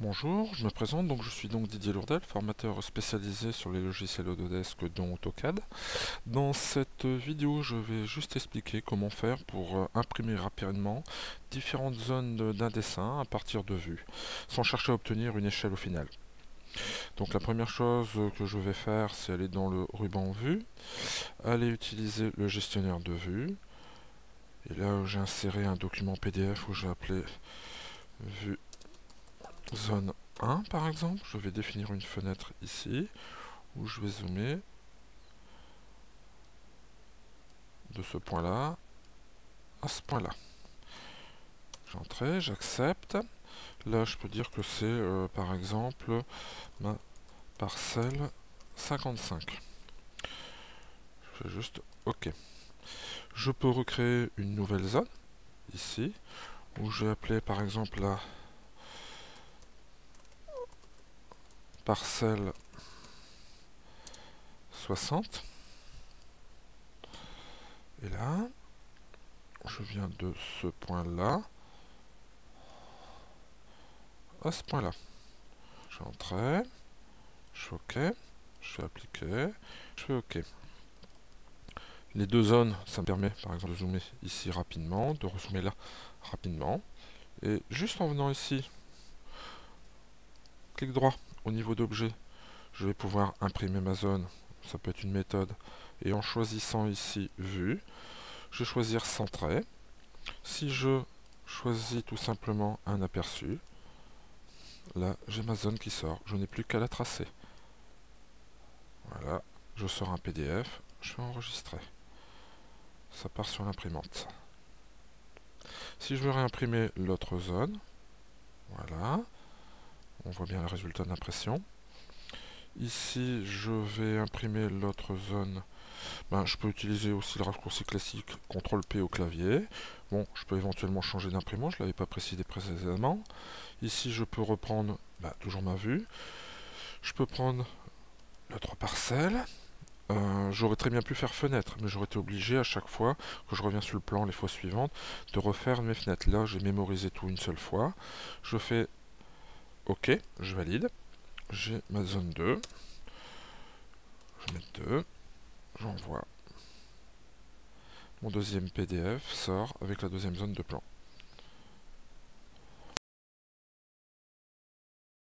Bonjour, je me présente, donc je suis donc Didier Lourdel, formateur spécialisé sur les logiciels Autodesk dont AutoCAD. Dans cette vidéo, je vais juste expliquer comment faire pour imprimer rapidement différentes zones d'un dessin à partir de vues, sans chercher à obtenir une échelle au final. Donc la première chose que je vais faire, c'est aller dans le ruban vue, aller utiliser le gestionnaire de vue, et là j'ai inséré un document PDF où j'ai appelé vue zone 1 par exemple. Je vais définir une fenêtre ici où je vais zoomer de ce point là à ce point là. J'entre, j'accepte. Là je peux dire que c'est par exemple ma parcelle 55. Je fais juste OK. Je peux recréer une nouvelle zone ici où je vais appeler par exemple la parcelle 60. Et là, je viens de ce point-là à ce point-là. J'entre, je fais OK, je fais appliquer, je fais OK. Les deux zones, ça me permet par exemple de zoomer ici rapidement, de rezoomer là rapidement. Et juste en venant ici, clic droit au niveau d'objet, je vais pouvoir imprimer ma zone. Ça peut être une méthode. Et en choisissant ici vue, je vais choisir centrer. Si je choisis tout simplement un aperçu, là j'ai ma zone qui sort. Je n'ai plus qu'à la tracer. Voilà, je sors un PDF, je fais enregistrer. Ça part sur l'imprimante. Si je veux réimprimer l'autre zone, voilà, on voit bien le résultat de l'impression. Ici, je vais imprimer l'autre zone. Je peux utiliser aussi le raccourci classique CTRL-P au clavier. Bon, je peux éventuellement changer d'imprimant, je ne l'avais pas précisé précédemment. Ici, je peux reprendre toujours ma vue. Je peux prendre l'autre parcelle. J'aurais très bien pu faire fenêtre, mais j'aurais été obligé à chaque fois que je reviens sur le plan les fois suivantes de refaire mes fenêtres. Là, j'ai mémorisé tout une seule fois. Je fais OK, je valide. J'ai ma zone 2. Je mets 2. J'envoie. Mon deuxième PDF sort avec la deuxième zone de plan.